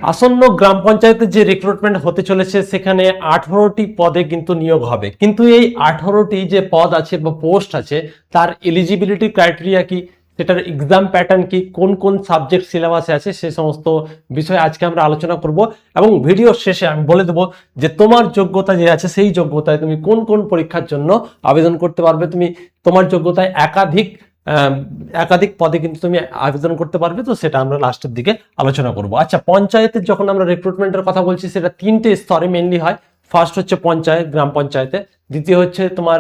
আসন্ন গ্রাম পঞ্চায়েতের যে রিক্রুটমেন্ট হতে চলেছে সেখানে 18টি পদে কিন্তু নিয়োগ হবে, কিন্তু এই 18টি যে পদ আছে বা পোস্ট আছে তার এলিজিবিলিটি ক্রাইটেরিয়া কি, সেটার এক্সাম প্যাটার্ন কি, কোন কোন সাবজেক্ট সিলেবাসে আছে, সে সমস্ত বিষয়ে আজকে আমরা আলোচনা করব। এবং ভিডিওর শেষে আমি বলে দেবো যে তোমার যোগ্যতা যে আছে সেই যোগ্যতায় তুমি কোন কোন পরীক্ষার জন্য আবেদন করতে পারবে। তুমি তোমার যোগ্যতায় একাধিক পদে কিন্তু তুমি আবেদন করতে পারবে, তো সেটা আমরা লাস্টের দিকে আলোচনা করব। আচ্ছা, পঞ্চায়েতের যখন আমরা রিক্রুটমেন্টের কথা বলছি সেটা 3টে স্তরে মেইনলি হয়। ফার্স্ট হচ্ছে পঞ্চায়েত, গ্রাম পঞ্চায়েতে, দ্বিতীয় হচ্ছে তোমার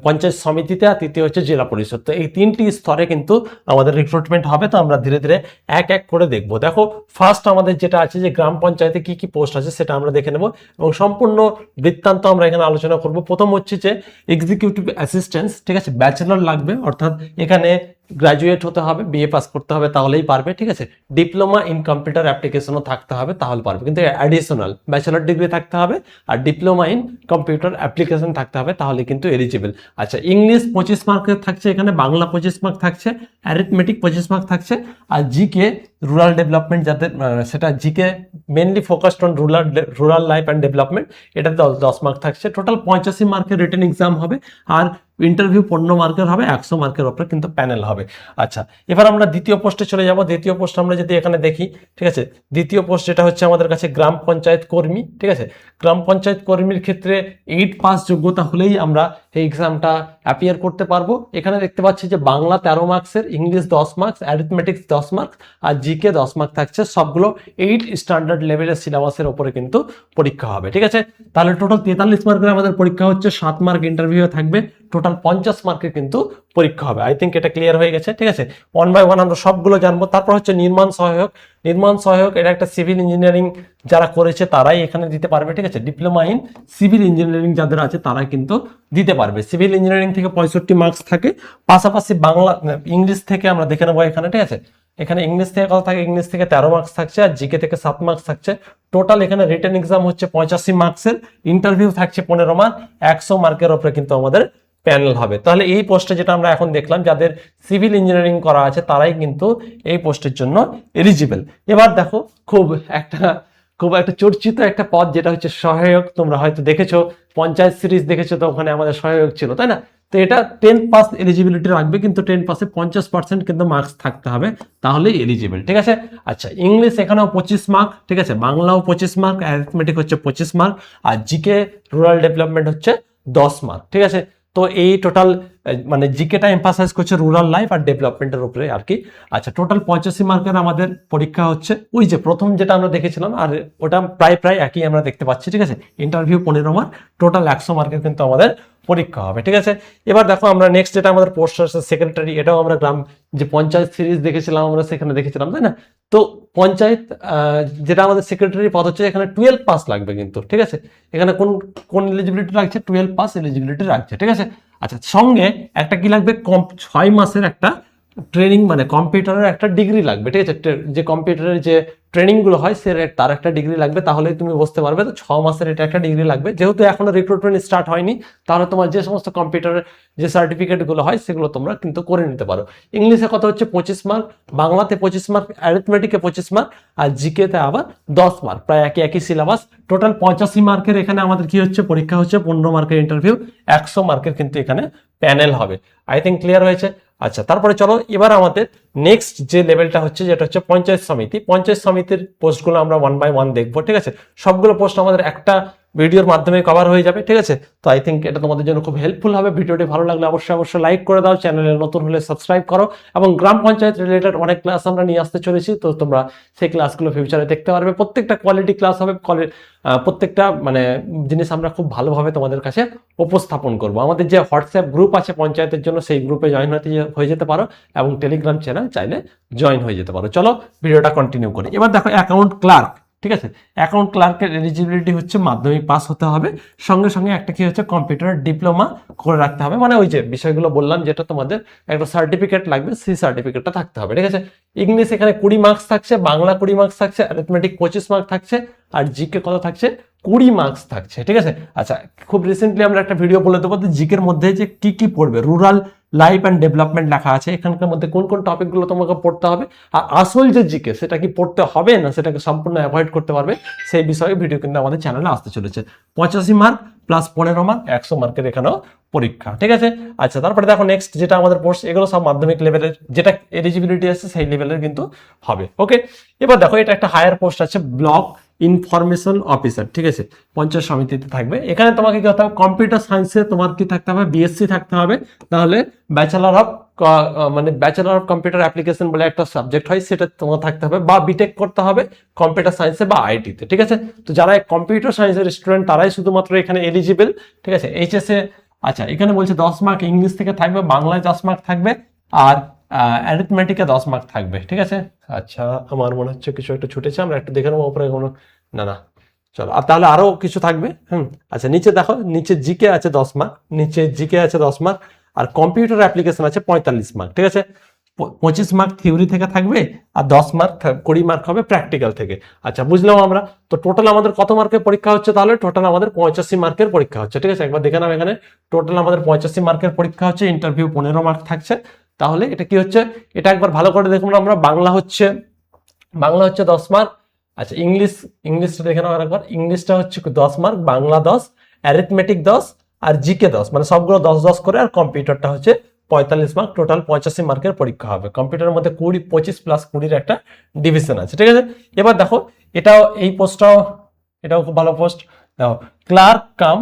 পঞ্চায়েত সমিতিতে, আর তৃতীয় হচ্ছে জেলা পরিষদ। তো এই 3টি স্তরে কিন্তু আমাদের রিক্রুটমেন্ট হবে। তো আমরা ধীরে ধীরে এক এক করে দেখব। দেখো, ফার্স্ট আমাদের যেটা আছে যে গ্রাম পঞ্চায়েতে কি কি পোস্ট আছে সেটা আমরা দেখে নেব এবং সম্পূর্ণ বৃত্তান্ত আমরা এখানে আলোচনা করব। প্রথম হচ্ছে যে এক্সিকিউটিভ অ্যাসিস্ট্যান্ট, ঠিক আছে, ব্যাচেলর লাগবে, অর্থাৎ এখানে গ্রাজুয়েট হতে হবে, বিএ পাস করতে হবে তাহলেই পারবে, ঠিক আছে। ডিপ্লোমা ইন কম্পিউটার অ্যাপ্লিকেশনও থাকতে হবে তাহলে পারবে, কিন্তু অ্যাডিশনাল ব্যাচেলর ডিগ্রি থাকতে হবে আর ডিপ্লোমা ইন কম্পিউটার অ্যাপ্লিকেশন থাকতে হবে, তাহলে কিন্তু এলিজিবল। আচ্ছা, ইংলিশ 25 মার্কের থাকছে, এখানে বাংলা 25 মার্ক থাকছে, অ্যারিথমেটিক 25 মার্ক থাকছে, আর জিকে রুরাল ডেভেলপমেন্ট যাদের সেটা GK mainly focused on rural life and development, এটা 10 মার্ক থাকছে। টোটাল 85 মার্কের রিটেন এক্সাম হবে আর ইন্টারভিউ 15 মার্কের হবে, 100 মার্কের উপরে কিন্তু প্যানেল হবে। আচ্ছা, এবার আমরা দ্বিতীয় পোস্টে চলে যাব। দ্বিতীয় পোস্ট আমরা যদি এখানে দেখি, ঠিক আছে, দ্বিতীয় পোস্ট যেটা হচ্ছে আমাদের কাছে গ্রাম পঞ্চায়েত কর্মী, ঠিক আছে। গ্রাম পঞ্চায়েত কর্মীর ক্ষেত্রে 8 পাস যোগ্যতা হলেই আমরা এই এক্সামটা অ্যাপিয়ার করতে পারবো। এখানে দেখতে পাচ্ছি যে বাংলা 13 মার্কসের, ইংলিশ 10 মার্কস, অ্যারিথমেটিক্স 10 মার্কস আর জিকে 10 মার্ক থাকছে। সবগুলো 8 স্ট্যান্ডার্ড লেভেলের সিলেবাসের উপরে কিন্তু পরীক্ষা হবে, ঠিক আছে। তাহলে টোটাল 43 মার্কের আমাদের পরীক্ষা হচ্ছে, 7 মার্ক ইন্টারভিউ থাকবে, টোটাল 50 মার্কের কিন্তু পরীক্ষা হবে। আই থিঙ্ক এটা ক্লিয়ার হয়ে গেছে, ঠিক আছে। 1 বাই 1 আমরা সবগুলো জানবো। তারপর হচ্ছে নির্মাণ সহায়ক। নির্মাণ সহায়ক এটা একটা সিভিল ইঞ্জিনিয়ারিং যারা করেছে তারাই এখানে দিতে পারবে, ঠিক আছে। ডিপ্লোমা ইন সিভিল ইঞ্জিনিয়ারিং যাদের আছে তারাই কিন্তু দিতে পারবে। সিভিল ইঞ্জিনিয়ারিং থেকে 65 মার্কস থাকে, পাশাপাশি বাংলা ইংলিশ থেকে আমরা দেখে নেবো এখানে, ঠিক আছে। এখানে ইংলিশ থেকে কত থাকে, ইংলিশ থেকে 13 মার্কস থাকছে আর জিকে থেকে 7 মার্কস থাকছে। টোটাল এখানে রিটেন এক্সাম হচ্ছে 85 মার্কসের, ইন্টারভিউ থাকছে 15 মার্ক, 100 মার্কের উপরে কিন্তু আমাদের প্যানেল হবে। তাহলে এই পোস্টে যেটা আমরা এখন দেখলাম, যাদের সিভিল ইঞ্জিনিয়ারিং করা আছে তারাই কিন্তু এই পোস্টের জন্য এলিজিবল। এবার দেখো, খুব একটা চর্চিত একটা পদ যেটা হচ্ছে সহায়ক। তোমরা হয়তো দেখেছো, পঞ্চায়েত সিরিজ দেখেছো, তো ওখানে আমাদের সহায়ক ছিল, তাই না? তো এটা 10 পাস এলিজিবিলিটি রাখবে, কিন্তু 10 পাসে 50% কিন্তু মার্কস থাকতে হবে, তাহলে এলিজিবল, ঠিক আছে। আচ্ছা, ইংলিশ এখানেও 25 মার্ক, ঠিক আছে, বাংলাও 25 মার্ক, অ্যারিথমেটিক হচ্ছে 25 মার্ক আর জিকে রুরাল ডেভেলপমেন্ট হচ্ছে 10 মার্ক, ঠিক আছে। তো এই টোটাল মানে জিকেটা এমফাসাইজ করছে রুরাল লাইফ আর ডেভেলপমেন্টের উপরে আর কি। আচ্ছা, টোটাল 85 মার্কের আমাদের পরীক্ষা হচ্ছে, ওই যে প্রথম যেটা আমরা দেখেছিলাম, আর ওটা প্রায় একই আমরা দেখতে পাচ্ছি, ঠিক আছে। ইন্টারভিউ 15 মার্ক, টোটাল 100 মার্কের কিন্তু আমাদের পরীক্ষা হবে, ঠিক আছে। এবার দেখো, আমরা নেক্সট যেটা আমাদের পোস্ট আছে সেক্রেটারি, এটাও আমরা গ্রাম যে পঞ্চায়েত সিরিজ দেখেছিলাম আমরা সেখানে দেখেছিলাম, তাই না? তো পঞ্চায়েত যেটা আমাদের সেক্রেটারি পদ হচ্ছে, এখানে 12 পাস লাগবে কিন্তু, ঠিক আছে। এখানে কোন এলিজিবিলিটি রাখছে, 12 পাস এলিজিবিলিটি রাখছে, ঠিক আছে। আচ্ছা, সঙ্গে একটা কি লাগবে, 6 মাসের একটা ট্রেনিং, মানে কম্পিউটারের একটা ডিগ্রি লাগবে, ঠিক আছে। যে কম্পিউটারের যে ট্রেনিংগুলো হয় তার একটা ডিগ্রি লাগবে, তাহলে তুমি বুঝতে পারবে। তো 6 মাসের এটা একটা ডিগ্রি লাগবে, যেহেতু এখনো রিক্রুটমেন্ট স্টার্ট হয়নি, তাহলে তোমার যে সমস্ত কম্পিউটারের যে সার্টিফিকেটগুলো হয় সেগুলো তোমরা কিন্তু করে নিতে পারো। ইংলিশে কত হচ্ছে 25 মার্ক, বাংলাতে 25 মার্ক, অ্যারিথমেটিকে 25 মার্ক আর জিকেতে আবার 10 মার্ক, প্রায় একই সিলেবাস। টোটাল 85 মার্কের এখানে আমাদের কি হচ্ছে, পরীক্ষা হচ্ছে, 15 মার্কের ইন্টারভিউ, 100 মার্কের কিন্তু এখানে প্যানেল হবে। আই থিঙ্ক ক্লিয়ার হয়েছে। আচ্ছা, তারপরে চলো এবার আমাদের নেক্সট যে লেভেলটা হচ্ছে, যেটা হচ্ছে পঞ্চায়েত সমিতি। পঞ্চায়েত সমিতির পোস্টগুলো আমরা 1 বাই 1 দেখবো, ঠিক আছে। সবগুলো পোস্ট আমাদের একটা ভিডিওর মাধ্যমে কভার হয়ে যাবে, ঠিক আছে। তো আই থিঙ্ক এটা তোমাদের জন্য খুব হেল্পফুল হবে। ভিডিওটি ভালো লাগলে অবশ্যই লাইক করে দাও, চ্যানেলে নতুন হলে সাবস্ক্রাইব করো, এবং গ্রাম পঞ্চায়েত রিলেটেড অনেক ক্লাস আমরা নিয়ে আসতে চলেছি, তো তোমরা সেই ক্লাসগুলো ফিউচারে দেখতে পারবে। প্রত্যেকটা কোয়ালিটি ক্লাস হবে, প্রত্যেকটা মানে জিনিস আমরা খুব ভালোভাবে তোমাদের কাছে উপস্থাপন করব। আমাদের যে হোয়াটসঅ্যাপ গ্রুপ আছে পঞ্চায়েতের জন্য, সেই গ্রুপে জয়েন হয়ে যেতে পারো, এবং টেলিগ্রাম চ্যানেল চাইলে জয়েন হয়ে যেতে পারো। চলো ভিডিওটা কন্টিনিউ করি। এবার দেখো, অ্যাকাউন্ট ক্লার্ক, ঠিক আছে। অ্যাকাউন্ট ক্লার্কের এলিজিবিলিটি হচ্ছে মাধ্যমিক পাস হতে হবে, সঙ্গে একটা কি হচ্ছে, কম্পিউটার ডিপ্লোমা করে রাখতে হবে। মানে ওই যে বিষয়গুলো বললাম, যেটা তোমাদের একটা সার্টিফিকেট লাগবে, সেই সার্টিফিকেটটা থাকতে হবে, ঠিক আছে। ইংলিশ এখানে 20 মার্কস থাকছে, বাংলা 20 মার্কস থাকছে, অ্যারিথমেটিক 25 মার্ক থাকছে আর জিকে কত থাকছে, 20 মার্কস থাকছে, ঠিক আছে। আচ্ছা, খুব রিসেন্টলি আমরা একটা ভিডিও বলে দেবো জিকের মধ্যে যে কি পড়বে, রুরাল লাইফ অ্যান্ড ডেভেলপমেন্ট লেখা আছে, এখানকার মধ্যে কোন কোন টপিকগুলো তোমাকে পড়তে হবে, আর আসল যে জিকে সেটা কি পড়তে হবে না সেটাকে সম্পূর্ণ অ্যাভয়েড করতে পারবে, সেই বিষয়ে ভিডিও কিন্তু আমাদের চ্যানেলে আসতে চলেছে। 85 মার্ক প্লাস 15 মার্ক, 100 মার্কের এখানেও পরীক্ষা, ঠিক আছে। আচ্ছা, তারপরে দেখো নেক্সট যেটা আমাদের পোস্ট, এগুলো সব মাধ্যমিক লেভেলের, যেটা এলিজিবিলিটি আছে সেই লেভেলের কিন্তু হবে। ওকে, এবার দেখো এটা একটা হায়ার পোস্ট আছে, ব্লক ইনফরমেশন অফিসার, ঠিক আছে, পঞ্চায়েত সমিতিতে থাকবে। এখানে তোমাকে কি হতে হবে, কম্পিউটার সায়েন্সে তোমার কি থাকতে হবে, বিএসসি থাকতে হবে, তাহলে ব্যাচেলার অফ মানে ব্যাচেলার অফ কম্পিউটার অ্যাপ্লিকেশন বলে একটা সাবজেক্ট হয়, সেটা তোমার থাকতে হবে, বা বিটেক করতে হবে কম্পিউটার সায়েন্সে বা আইটিতে, ঠিক আছে। তো যারা কম্পিউটার সায়েন্সের স্টুডেন্ট তারাই শুধুমাত্র এখানে এলিজিবল, ঠিক আছে। এইচএসএ, আচ্ছা এখানে বলছে 10 মার্ক ইংলিশ থেকে থাকবে, বাংলায় 10 মার্ক থাকবে, আর অ্যারিথমেটিকে 10 মার্ক থাকবে, ঠিক আছে। আচ্ছা, আমার মনে হচ্ছে কিছু একটা ছুটেছে, আমরা একটু দেখে নেবো উপরে কোনো, না চলো, আর তাহলে আরো কিছু থাকবে। আচ্ছা, নিচে দেখো, নিচে জিকে আছে 10 মার্ক, নিচে জিকে আছে 10 মার্ক, আর কম্পিউটার অ্যাপ্লিকেশন আছে 45 মার্ক, ঠিক আছে। 25 মার্ক থিওরি থেকে থাকবে, আর 10 মার্ক 20 মার্ক হবে প্র্যাকটিক্যাল থেকে। আচ্ছা, বুঝলাম আমরা। তো টোটাল আমাদের কত মার্কের পরীক্ষা হচ্ছে, তাহলে টোটাল আমাদের 85 মার্কের পরীক্ষা হচ্ছে, ঠিক আছে। একবার দেখে নাও, এখানে টোটাল আমাদের 85 মার্কের পরীক্ষা হচ্ছে, ইন্টারভিউ 15 মার্ক থাকছে। তাহলে এটা কি হচ্ছে, এটা একবার ভালো করে দেখুন আমরা, বাংলা হচ্ছে 10 মার্ক। আচ্ছা, ইংলিশটা দেখে নাও আরেকবার, ইংলিশটা হচ্ছে 10 মার্ক, বাংলা 10, অ্যারিথমেটিক 10, আর জিকে 10, মানে সবগুলো 10 10 করে, আর কম্পিউটারটা হচ্ছে 45 মার্ক, টোটাল 85 মার্কের পরীক্ষা হবে। কম্পিউটারের মধ্যে 20, 25 প্লাস 20-র একটা ডিভিশন আছে, ঠিক আছে। এবার দেখো এটাও, এই পোস্টটাও, এটাও খুব ভালো পোস্ট। দেখো, ক্লার্ক কাম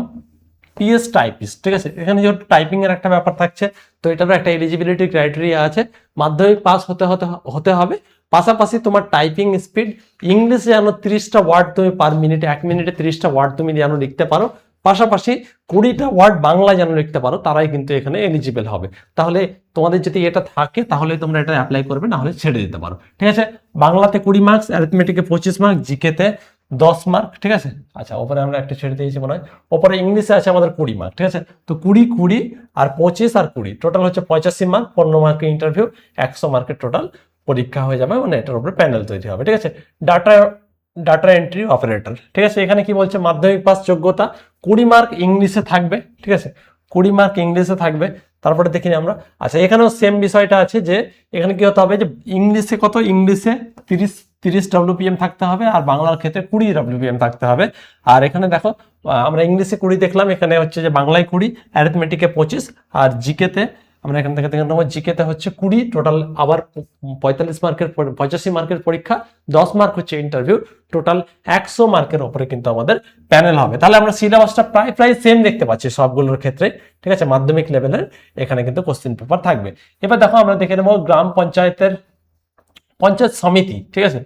পিএস টাইপিস্ট, ঠিক আছে। এখানে যেহেতু টাইপিং এর একটা ব্যাপার থাকছে, তো এটারও একটা এলিজিবিলিটি ক্রাইটেরিয়া আছে, মাধ্যমিক পাস হতে হবে, পাশাপাশি তোমার টাইপিং স্পিড ইংলিশে যেন 30টা ওয়ার্ড তুমি পার মিনিটে, 1 মিনিটে 30টা ওয়ার্ড তুমি যেন লিখতে পারো, পাশাপাশি 20টা ওয়ার্ড বাংলা যেন লিখতে পারো, তারাই কিন্তু এখানে এলিজিবল হবে। তাহলে তোমাদের যদি এটা থাকে তাহলে তোমরা এটা অ্যাপ্লাই করবে, না হলে ছেড়ে দিতে পারো, ঠিক আছে। বাংলাতে 20 মার্কস, অ্যারিথমেটিকে 25 মার্ক, জিকেতে 10 মার্ক, ঠিক আছে। আচ্ছা, ওপরে আমরা একটা ছেড়ে দিয়েছি মনে হয়, ওপরে ইংলিশে আছে আমাদের 20 মার্ক, ঠিক আছে। তো 20 আর 25 আর 20 টোটাল হচ্ছে 85 মার্ক, 15 মার্কের ইন্টারভিউ, 100 মার্কের টোটাল পরীক্ষা হয়ে যাবে, মানে এটার উপরে প্যানেল তৈরি হবে, ঠিক আছে। ডাটা এন্ট্রি অপারেটর, ঠিক আছে। এখানে কি বলছে, মাধ্যমিক পাস যোগ্যতা, 20 মার্ক ইংলিশে থাকবে, ঠিক আছে, 20 মার্ক ইংলিশে থাকবে। তারপরে দেখিনি আমরা, আচ্ছা এখানেও সেম বিষয়টা আছে, যে এখানে কি হতে হবে, যে ইংলিশে কত, ইংলিশে 30 WPM থাকতে হবে, আর বাংলার ক্ষেত্রে 20 WPM থাকতে হবে। আর এখানে দেখো, আমরা ইংলিশে 20 দেখলাম, এখানে হচ্ছে যে বাংলায় 20, অ্যারিথমেটিকে 25, আর জিকেতে আমরা এখান থেকে দেখে নেবো, জিকেতে হচ্ছে 20, টোটাল আবার 85 মার্কের পরীক্ষা, 10 মার্ক হচ্ছে ইন্টারভিউ, টোটাল 100 মার্কের ওপরে কিন্তু আমাদের প্যানেল হবে। তাহলে আমরা সিলেবাসটা প্রায় সেম দেখতে পাচ্ছি সবগুলোর ক্ষেত্রে, ঠিক আছে। মাধ্যমিক লেভেলের এখানে কিন্তু কোশ্চেন পেপার থাকবে। এবার দেখো আমরা দেখে নেবো গ্রাম পঞ্চায়েত সমিতি, ঠিক আছে,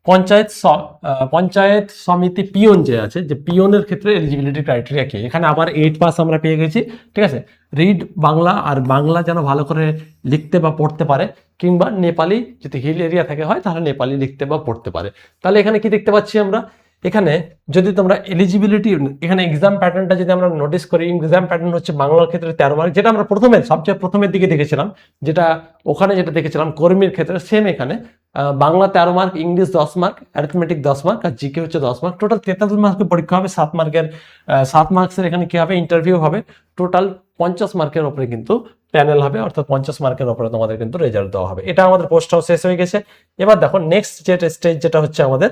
পঞ্চায়েত সমিতি পিওন যে আছে, যে পিওনের ক্ষেত্রে এলিজিবিলিটি ক্রাইটেরিয়া কি, এখানে আবার 8 পাস আমরা পেয়ে গেছি, ঠিক আছে। রিড বাংলা, আর বাংলা যেন ভালো করে লিখতে বা পড়তে পারে, কিংবা নেপালি যদি হিল এরিয়া থেকে হয় তাহলে নেপালি লিখতে বা পড়তে পারে। তাহলে এখানে কি দেখতে পাচ্ছি আমরা, এখানে যদি তোমরা এলিজিবিলিটি, এখানে এক্সাম প্যাটার্নটা যদি আমরা নোটিস করি, এক্সাম প্যাটার্ন হচ্ছে বাংলার ক্ষেত্রে 13 মার্ক, যেটা আমরা সবচেয়ে প্রথমের দিকে দেখেছিলাম, যেটা ওখানে যেটা দেখেছিলাম কর্মীর ক্ষেত্রে, সেম এখানে Bangla 13 mark, English 10 mark, arithmetic 10 mark, আর জিকে হচ্ছে 10 মার্ক, টোটাল 43 মার্কের পরীক্ষা হবে। 7 মার্কসের এখানে কি হবে, ইন্টারভিউ হবে, টোটাল 50 মার্কের উপরে কিন্তু প্যানেল হবে, অর্থাৎ 50 মার্কের উপরে তোমাদের কিন্তু রেজাল্ট দেওয়া হবে। এটা আমাদের পোস্টটাও শেষ হয়ে গেছে। এবার দেখো নেক্সট যেটা স্টেজ, যেটা হচ্ছে আমাদের,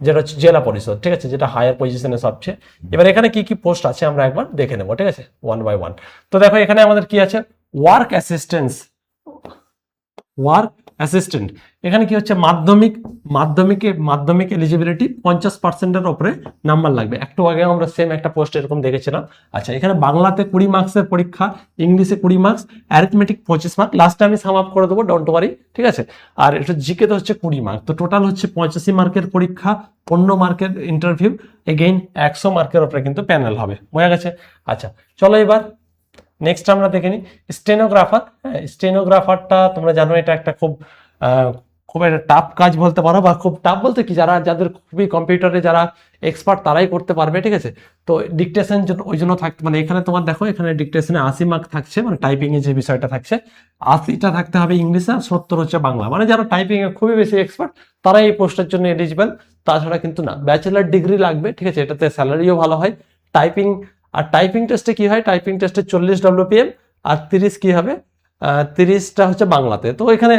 যেটা হচ্ছে জেলা পরিষদ, ঠিক আছে, যেটা হায়ার পজিশনে সবচেয়ে। এবার এখানে কি কি পোস্ট আছে আমরা একবার দেখে নেবো, ঠিক আছে, 1 বাই 1। তো দেখো এখানে আমাদের কি আছে, ওয়ার্ক অ্যাসিস্ট্যান্ট, এখানে কি হচ্ছে, মাধ্যমিক এলিজিবিলিটি 50%-এর উপরে নাম্বার লাগবে। একটু আগে আমরা সেম একটা পোস্ট এরকম দেখেছিলাম। আচ্ছা, এখানে বাংলাতে 20 মার্কসের পরীক্ষা, ইংলিশে 20 মার্কস, অ্যারিথমেটিক 25 মার্ক, লাস্টে আমি সাম আপ করে দেবো, ডোন্ট ওয়ারি, ঠিক আছে। আর এটা জিকে তো হচ্ছে 20 মার্ক, তো টোটাল হচ্ছে 85 মার্কের পরীক্ষা, 15 মার্কের ইন্টারভিউ, এগেইন 100 মার্কের উপরে কিন্তু প্যানেল হবে, বোঝা গেছে। আচ্ছা, চলো এবার নেক্সট আমরা দেখে নিই স্টেনোগ্রাফার। হ্যাঁ, স্টেনোগ্রাফারটা তোমরা জানো এটা একটা খুব একটা টাফ কাজ বলতে পারো, বা খুব টাফ বলতে কি, যাদের খুবই কম্পিউটারে যারা এক্সপার্ট তারাই করতে পারবে, ঠিক আছে। তো ডিকটেশন ওই জন্য থাকতে, মানে এখানে তোমার দেখো, এখানে ডিকটেশনে 80 মার্ক থাকছে, মানে টাইপিং এ যে বিষয়টা থাকছে, 80টা থাকতে হবে ইংলিশে, আর 70 হচ্ছে বাংলা, মানে যারা টাইপিং এ খুবই বেশি এক্সপার্ট তারাই এই পোস্টের জন্য এলিজিবল, তাছাড়া কিন্তু না। ব্যাচেলার ডিগ্রি লাগবে, ঠিক আছে, এটাতে স্যালারিও ভালো হয়। টাইপিং টেস্টে কি হয়, টাইপিং টেস্টে 40 WPM, আর 30 কি হবে, 30টা হচ্ছে বাংলাতে। তো এখানে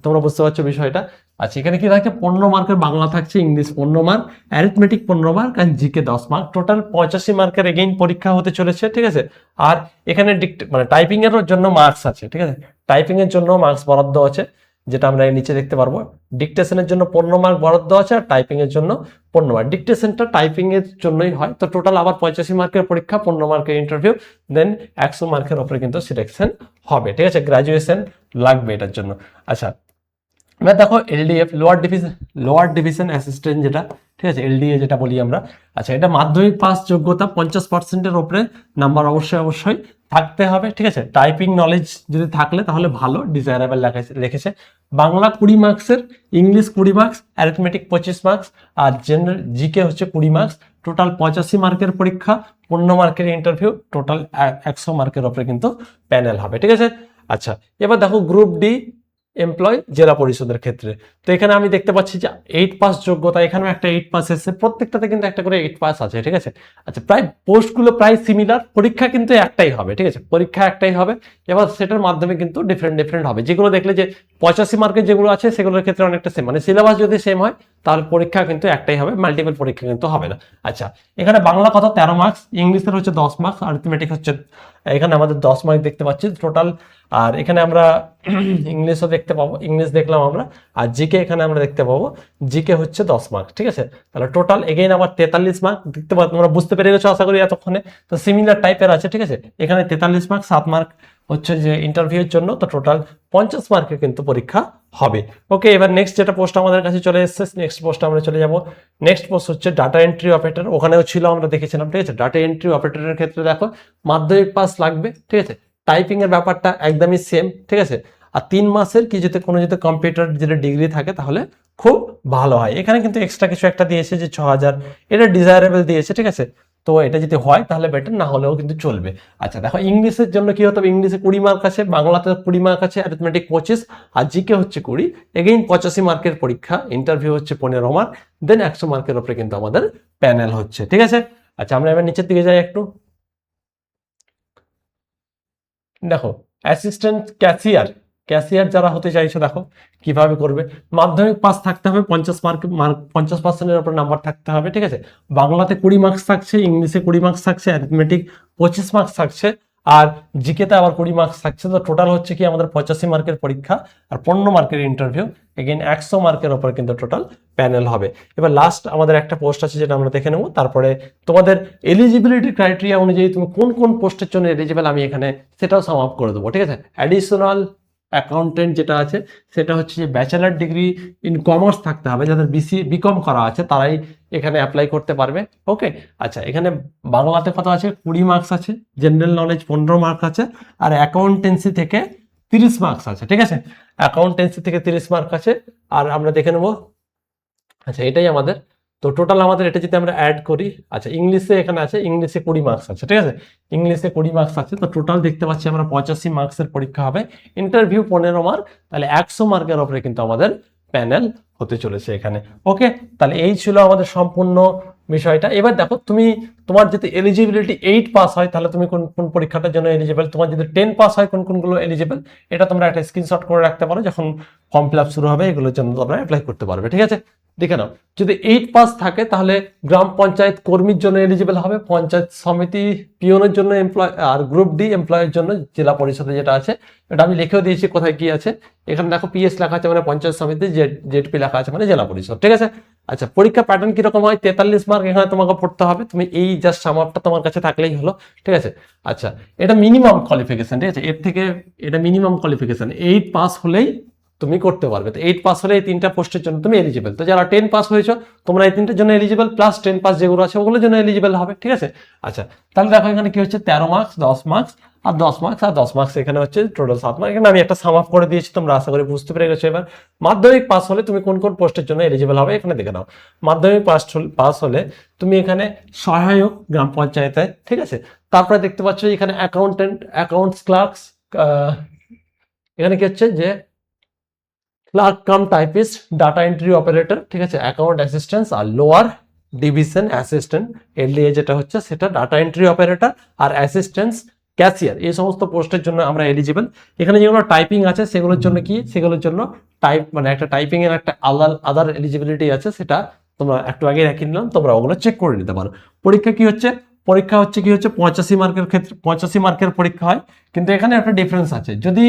তোমরা বুঝতে পারছো বিষয়টা। আচ্ছা, এখানে কি থাকছে, 15 মার্কের বাংলা থাকছে, ইংলিশ 15 মার্ক, অ্যারিথমেটিক 15 মার্ক, আর জিকে 10 মার্ক, টোটাল 85 মার্কের এগেইন পরীক্ষা হতে চলেছে, ঠিক আছে। আর এখানে মানে টাইপিং এর জন্য মার্কস আছে, ঠিক আছে, টাইপিং এর জন্য মার্কস বরাদ্দ আছে, যেটা আমরা নিচে দেখতে পারবো। ডিকটেশনের জন্য 15 মার্ক বরাদ্দ আছে, আর টাইপিং এর জন্য 15 মার্ক। ডিকটেশনটা টাইপিং এর জন্যই হয়। তো টোটাল আবার 85 মার্কের পরীক্ষা, 15 মার্কের ইন্টারভিউ, দেন 100 মার্কের উপরে কিন্তু সিলেকশন হবে, ঠিক আছে। গ্রাজুয়েশন লাগবে এটার জন্য। আচ্ছা, এবার দেখো এলডিএফ, লোয়ার ডিভিশন অ্যাসিস্ট্যান্ট, যেটা, ঠিক আছে, এলডিএ যেটা বলি আমরা। আচ্ছা, এটা মাধ্যমিক পাস যোগ্যতা 50%-এর উপরে নাম্বার অবশ্যই থাকতে হবে, ঠিক আছে। টাইপিং নলেজ যদি থাকলে তাহলে ভালো, ডিজায়ারেবল রেখেছে। বাংলা 20 মার্কসের, ইংলিশ 20 মার্কস, অ্যারিথমেটিক 25 মার্কস, আর জেনারেল জিকে হচ্ছে 20 মার্কস। টোটাল 85 মার্কের পরীক্ষা, 15 মার্কের ইন্টারভিউ, টোটাল 100 মার্কের উপরে কিন্তু প্যানেল হবে, ঠিক আছে। আচ্ছা, এবার দেখো গ্রুপ ডি এমপ্লয় জেলা পরিষদের ক্ষেত্রে। তো এখানে আমি দেখতে পাচ্ছি যে 8 পাস যোগ্যতা, এখানেও একটা 8 পাস এসেছে, প্রত্যেকটাতে কিন্তু একটা করে 8 পাস আছে, ঠিক আছে। আচ্ছা, প্রায় পোস্টগুলো প্রায় সিমিলার, পরীক্ষা কিন্তু একটাই হবে, ঠিক আছে, পরীক্ষা একটাই হবে। এবার সেটার মাধ্যমে কিন্তু ডিফারেন্ট হবে। যেগুলো দেখলে যে 85 মার্কের যেগুলো আছে সেগুলোর ক্ষেত্রে অনেকটা সেম, মানে সিলেবাস যদি সেম হয় তাহলে পরীক্ষা কিন্তু একটাই হবে, মাল্টিপল পরীক্ষা কিন্তু হবে না। আচ্ছা, এখানে বাংলা কথা 13 মার্কস, ইংলিশের হচ্ছে 10 মার্কস, আরিথমেটিক হচ্ছে এখানে আমাদের 10 মার্ক দেখতে পাচ্ছি টোটাল। আর এখানে আমরা ইংলিশও দেখতে পাবো, ইংলিশ দেখলাম আমরা। আর জিকে এখানে আমরা দেখতে পাবো, জিকে হচ্ছে 10 মার্ক, ঠিক আছে। তাহলে টোটাল এগেইন আবার 43 মার্ক দেখতে পাবো। তোমরা বুঝতে পেরে গেছো আশা করি এতক্ষণে। তো সিমিলার টাইপের আছে, ঠিক আছে। এখানে 43 মার্ক, 7 মার্ক হচ্ছে যে ইন্টারভিউর জন্য। তো টোটাল 50 মার্কের কিন্তু পরীক্ষা হবে। ওকে, এবার নেক্সট যেটা পোস্ট আমাদের কাছে চলে এসেছে, নেক্সট পোস্ট আমরা চলে যাব। নেক্সট পোস্ট হচ্ছে ডাটা এন্ট্রি অপারেটর। ওখানেও ছিল, আমরা দেখেছিলাম, ঠিক আছে। ডাটা এন্ট্রি অপারেটরের ক্ষেত্রে দেখো মাধ্যমিক পাস লাগবে, ঠিক আছে। টাইপিং এর ব্যাপারটা একদমই সেম, ঠিক আছে। আর 3 মাসের কি যদি কোনো যদি কম্পিউটার যেটা ডিগ্রি থাকে তাহলে খুব ভালো হয়। এখানে কিন্তু এক্সট্রা কিছু একটা দিয়েছে যে 6000, এটা ডিজায়ারেবল দিয়েছে, ঠিক আছে। তো এটা যদি হয় তাহলে বেটার, না হলেও কিন্তু চলবে। আচ্ছা, দেখো ইংলিশের জন্য কি হতে হবে, ইংলিশে 20 মার্ক আছে, বাংলাতে 20 মার্ক আছে, অ্যারিথমেটিক 25, আর জিকে হচ্ছে 20, এগেইন 85 মার্কের পরীক্ষা, ইন্টারভিউ হচ্ছে 15 মার্ক, দেন 100 মার্কের উপরে কিন্তু আমাদের প্যানেল হচ্ছে, ঠিক আছে। আচ্ছা, আমরা এবার নিচের দিকে যাই একটু। দেখো অ্যাসিস্ট্যান্ট ক্যাশিয়ার যারা হতে চাইছো, দেখো কিভাবে করবে। মাধ্যমিক পাস থাকতে হবে, 50%-এর উপর নাম্বার থাকতে হবে, ঠিক আছে। বাংলাতে 20 মার্কস থাকছে, ইংলিশে 20 মার্কস থাকছে, অ্যারিথমেটিক 25 মার্কস থাকছে, আর জিকেতে আবার 20 মার্কস থাকছে। তো টোটাল হচ্ছে কি আমাদের 85 মার্কের পরীক্ষা আর 15 মার্কের ইন্টারভিউ, এগেইন 100 মার্কের উপর কিন্তু টোটাল প্যানেল হবে। এবার লাস্ট আমাদের একটা পোস্ট আছে যেটা আমরা দেখে নেব, তারপরে তোমাদের এলিজিবিলিটি ক্রাইটেরিয়া অনুযায়ী তুমি কোন কোন পোস্টের জন্য এলিজিবল আমি এখানে সেটাও সাম আপ করে দেবো, ঠিক আছে। অ্যাডিশনাল অ্যাকাউন্টেন্ট যেটা আছে সেটা হচ্ছে যে ব্যাচেলার ডিগ্রি ইন কমার্স থাকতে হবে, যাদের বিকম করা আছে তারাই এখানে অ্যাপ্লাই করতে পারবে। ওকে, আচ্ছা, এখানে বাংলাতে কত আছে, 20 মার্কস আছে, জেনারেল নলেজ 15 মার্ক আছে, আর অ্যাকাউন্টেন্সি থেকে 30 মার্কস আছে, ঠিক আছে। অ্যাকাউন্টেন্সি থেকে 30 মার্ক আছে। আর আমরা দেখে নেব, আচ্ছা, এটাই আমাদের। তো টোটাল আমাদের এটা যদি আমরা অ্যাড করি, আচ্ছা, ইংলিশে এখানে আছে, ইংলিশে 20 মার্কস আছে, ঠিক আছে, ইংলিশে 20 মার্কস আছে। তো টোটাল দেখতে পাচ্ছি আমরা 85 মার্কসের পরীক্ষা হবে, ইন্টারভিউ 15 মার্ক, তাহলে 100 মার্কের উপরে কিন্তু আমাদের প্যানেল হতে চলেছে এখানে। ওকে, তাহলে এই ছিল আমাদের সম্পূর্ণ বিষয়টা। এবার দেখো তোমার যদি এলিজিবিলিটি 8 পাস হয় তাহলে তুমি কোন কোন পরীক্ষাটার জন্য এলিজিবল, তোমার যদি 10 পাস হয় কোন কোনগুলো এলিজিবল, এটা তোমরা একটা স্ক্রিনশট করে রাখতে পারো, যখন ফর্ম ফিল আপ শুরু হবে এগুলোর জন্য তোমরা অ্যাপ্লাই করতে পারবে, ঠিক আছে। দেখে নাও, যদি 8 পাস থাকে তাহলে গ্রাম পঞ্চায়েত কর্মীর জন্য এলিজিবল হবে, পঞ্চায়েত সমিতি পিওনের জন্য এমপ্লয়, আর গ্রুপ ডি এমপ্লয়ের জন্য জেলা পরিষদে যেটা আছে এটা আমি লিখেও দিয়েছি কোথায় কি আছে। এখানে দেখো পিএস লেখা আছে মানে পঞ্চায়েত সমিতি, জেডপি লেখা আছে মানে জেলা পরিষদ, ঠিক আছে। আচ্ছা, পরীক্ষা প্যাটার্ন কিরকম হয়, 43 মার্ক এখানে তোমাকে পড়তে হবে, তুমি এই জাস্ট সাম আপটা তোমার কাছে থাকলেই হলো, ঠিক আছে। আচ্ছা, এটা মিনিমাম কোয়ালিফিকেশন, ঠিক আছে, এর থেকে এটা মিনিমাম কোয়ালিফিকেশন, 8 পাস হলেই তুমি করতে পারবে। তো 8 পাস হলে এই 3টা পোস্টের জন্য তুমি এলিজিবল। তো যারা 10 পাস হয়েছো তোমরা এই 3টার জন্য এলিজিবল, প্লাস 10 পাস যেগুলো আছে ওগুলোর জন্য এলিজিবল হবে, ঠিক আছে। আচ্ছা, তাহলে দেখো এখানে কি হচ্ছে, 13 মার্কস, 10 মার্কস, আর 10 মার্কস, আর 10 মার্কস, এখানে হচ্ছে টোটাল 7 মার্ক। এখানে আমি একটা সাম আপ করে দিয়েছি, তোমরা আশা করি বুঝতে পেরে গেছো। এবার মাধ্যমিক পাস হলে তুমি কোন কোন পোস্টের জন্য এলিজিবল হবে এখানে দেখে নাও। মাধ্যমিক পাস হলে তুমি এখানে সহায়ক গ্রাম পঞ্চায়েতে, ঠিক আছে। তারপরে দেখতে পাচ্ছ এখানে অ্যাকাউন্টেন্ট, অ্যাকাউন্টস ক্লার্কস, এখানে কি হচ্ছে যে clerk cum typist, data entry operator, ঠিক আছে, অ্যাকাউন্ট অ্যাসিস্ট্যান্স, আর লোয়ার ডিভিশন অ্যাসিস্ট্যান্ট এলডিএ যেটা হচ্ছে সেটা ডাটা এন্ট্রি অপারেটর, আর অ্যাসিস্ট্যান্স ক্যাশিয়ার, এই সমস্ত পোস্টের জন্য আমরা এলিজিবল। এখানে যেগুলো টাইপিং আছে সেগুলোর জন্য কি, সেগুলোর জন্য মানে একটা টাইপিং এর একটা আদার এলিজিবিলিটি আছে, সেটা তোমরা একটু আগে রেখে নিলাম, তোমরা ওগুলো চেক করে নিতে পারো। পরীক্ষা কি হচ্ছে, পরীক্ষা হচ্ছে কি হচ্ছে 85 মার্কের ক্ষেত্রে 85 মার্কের পরীক্ষা হয়, কিন্তু এখানে একটা ডিফারেন্স আছে। যদি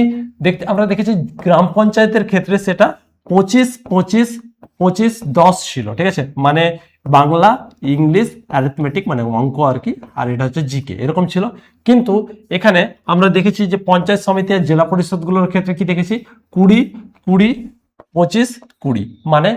আমরা দেখেছি গ্রাম পঞ্চায়েতের ক্ষেত্রে সেটা 25-25-25-10 ছিল, ঠিক আছে, মানে বাংলা, ইংলিশ, অ্যারিথমেটিক মানে অঙ্ক আর কি, আর এটা হচ্ছে জিকে, এরকম ছিল। কিন্তু এখানে আমরা দেখেছি যে পঞ্চায়েত সমিতি আর জেলা পরিষদগুলোর ক্ষেত্রে কি দেখেছি 20-20-25-20, মানে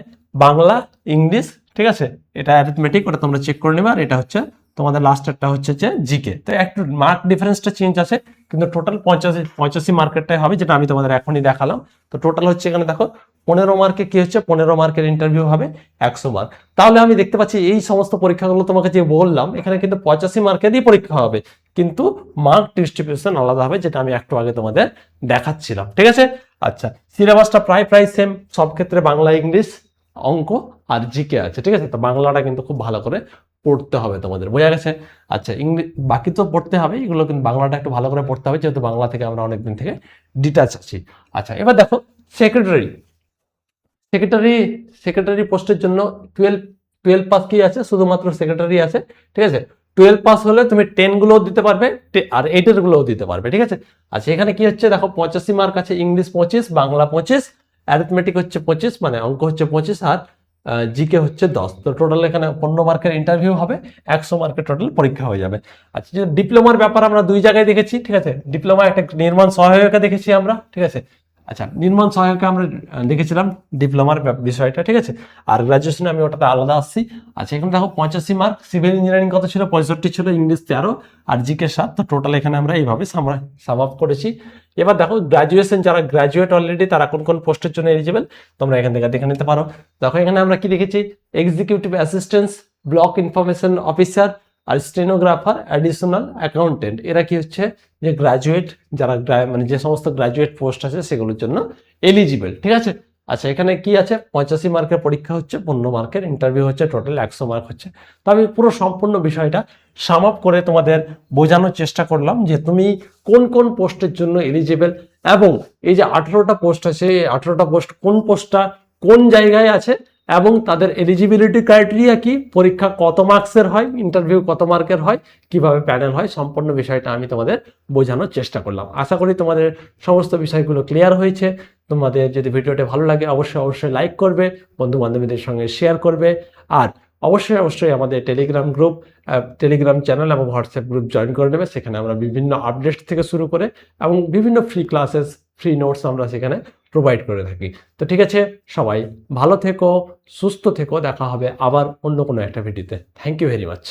বাংলা, ইংলিশ, ঠিক আছে, এটা অ্যারিথমেটিক, ওটা তোমরা চেক করে নেবে, আর এটা হচ্ছে তোমাদের লাস্টেরটা হচ্ছে যে জিকে। তো একটু মার্ক ডিফারেন্সটা চেঞ্জ আছে, কিন্তু টোটাল 85 মার্কেরটাই হবে, যেটা আমি তোমাদের এখনই দেখালাম। তো টোটাল হচ্ছে এখানে দেখো 15 মার্কে কি হচ্ছে, 15 মার্কের ইন্টারভিউ হবে 100 মার্ক। তাহলে আমি দেখতে পাচ্ছি এই সমস্ত পরীক্ষাগুলো তোমাকে যে বললাম, এখানে কিন্তু 85 মার্কেরই পরীক্ষা হবে, কিন্তু মার্ক ডিস্ট্রিবিউশন আলাদা হবে, যেটা আমি একটু আগে তোমাদের দেখাচ্ছিলাম, ঠিক আছে। আচ্ছা, সিলেবাসটা প্রায় সেম, সব ক্ষেত্রে বাংলা, ইংলিশ, অঙ্ক আর জিকে আছে, ঠিক আছে। তো বাংলাটা কিন্তু খুব ভালো করে পড়তে হবে তোমাদের, বোঝা গেছে। আচ্ছা, ইংলিশ বাকি তো পড়তে হবে, এগুলো কিন্তু বাংলাটা একটু ভালো করে পড়তে হবে, যেহেতু বাংলা থেকে আমরা অনেকদিন থেকে ডিটাচ আছি। আচ্ছা, এবার দেখো সেক্রেটারি পোস্টের জন্য 12 পাস কি আছে, শুধুমাত্র সেক্রেটারি আছে, ঠিক আছে। 12 পাস হলে তুমি 10 গুলোও দিতে পারবে আর 8 এর গুলোও দিতে পারবে, ঠিক আছে। আচ্ছা, এখানে কি হচ্ছে দেখো 85 মার্ক আছে, ইংলিশ 25, বাংলা 25, অ্যারিথমেটিক হচ্ছে 25, মানে অঙ্ক হচ্ছে 25, আর জিকে হচ্ছে 10। তো টোটাল এখানে 15 মার্কের ইন্টারভিউ হবে, 100 মার্কের টোটাল পরীক্ষা হয়ে যাবে। আচ্ছা, যে ডিপ্লোমার ব্যাপার আমরা দুই জায়গায় দেখেছি, ঠিক আছে। ডিপ্লোমা একটা নির্মাণ সহায়িকা দেখেছি আমরা, ঠিক আছে। আচ্ছা, নির্মাণ সহায়িকা আমরা দেখেছিলাম ডিপ্লোমার বিষয়টা, ঠিক আছে। আর গ্রাজুয়েশনে আমি ওটাতে আলাদা আসছি। আচ্ছা, এখানে দেখো 85 মার্ক, সিভিল ইঞ্জিনিয়ারিং কত ছিল, 65 ছিল, ইংলিশ 13 আর জিকে 7। তো টোটাল এখানে আমরা এইভাবে সাম আপ করেছি। এবার দেখো গ্রাজুয়েশন, যারা গ্রাজুয়েট অলরেডি, তারা কোন কোন পোস্টের জন্য এলিজিবল তোমরা এখান থেকে দেখে নিতে পারো। দেখো এখানে আমরা কি দেখেছি, executive assistant, block information officer আর স্টেনোগ্রাফার, অ্যাডিশনাল অ্যাকাউন্টেন্ট, এরা কি হচ্ছে যে গ্রাজুয়েট, যারা মানে যে সমস্ত গ্রাজুয়েট পোস্ট আছে সেগুলোর জন্য এলিজিবল, ঠিক আছে। আচ্ছা, এখানে কি আছে, 85 মার্কের পরীক্ষা হচ্ছে, 15 মার্কের ইন্টারভিউ হচ্ছে, টোটাল 100 মার্ক হচ্ছে। তো আমি পুরো সম্পূর্ণ বিষয়টা সাম আপ করে তোমাদের বোঝানোর চেষ্টা করলাম যে তুমি কোন কোন পোস্টের জন্য এলিজিবল, এবং এই যে 18টা পোস্ট আছে, এই 18টা পোস্ট কোন পোস্টটা কোন জায়গায় আছে, এবং তাদের এলিজিবিলিটি ক্রাইটেরিয়া কি, পরীক্ষা কত মার্কসের হয়, ইন্টারভিউ কত মার্কের হয়, কিভাবে প্যানেল হয়, সম্পূর্ণ বিষয়টা আমি তোমাদের বোঝানোর চেষ্টা করলাম। আশা করি তোমাদের সমস্ত বিষয়গুলো ক্লিয়ার হয়েছে। তোমাদের যদি ভিডিওটা ভালো লাগে অবশ্যই লাইক করবে, বন্ধু বান্ধবীদের সঙ্গে শেয়ার করবে, আর অবশ্যই আমাদের টেলিগ্রাম চ্যানেল এবং হোয়াটসঅ্যাপ গ্রুপ জয়েন করে নেবে। সেখানে আমরা বিভিন্ন আপডেট থেকে শুরু করে এবং বিভিন্ন ফ্রি ক্লাসেস, ফ্রি নোটস আমরা সেখানে প্রোভাইড করে থাকি। তো ঠিক আছে, সবাই ভালো থেকো, সুস্থ থেকো, দেখা হবে আবার অন্য কোনো একটা ভিডিওতে। Thank you very much.